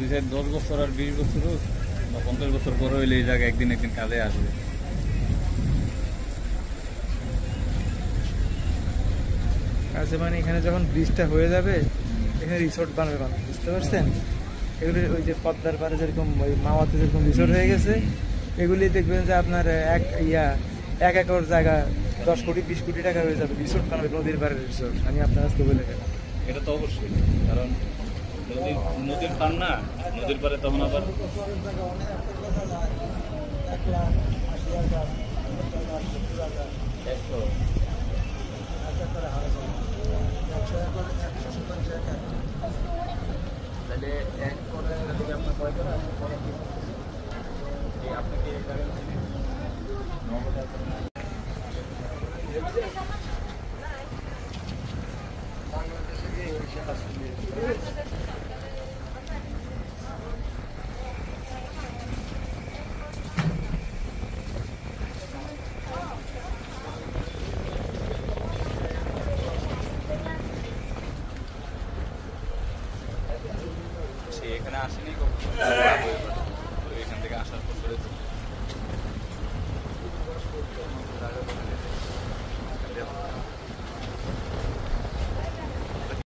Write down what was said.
2-10 বছর আর 20 বছর বা 50 বছর পরে হইলে এই জায়গায় একদিন কাজে আসবে। কাজে মানে এখানে যখন ব্রিজটা হয়ে যাবে এখানে রিসোর্ট বানাবে মানুষ, বুঝতে পারছেন? এগুলি ওই যে পদ্মার পাড়ে যেরকম ওই মাওয়াতে যেরকম রিসোর্ট হয়ে গেছে, এগুলি দেখবেন যে আপনার 1 একর জায়গা 10 কোটি 20 কোটি টাকা হয়ে যাবে রিসোর্ট বানাবে, নদীর পাড়ের রিসোর্ট। আমি আপনার আজকে বলে গেলাম, এটা তো অবশ্যই, কারণ নদীর পার না, নদীর পারে তখন আবার তাহলে এক করে আপনার কয় করা আপনাকে এখানে আসেনি।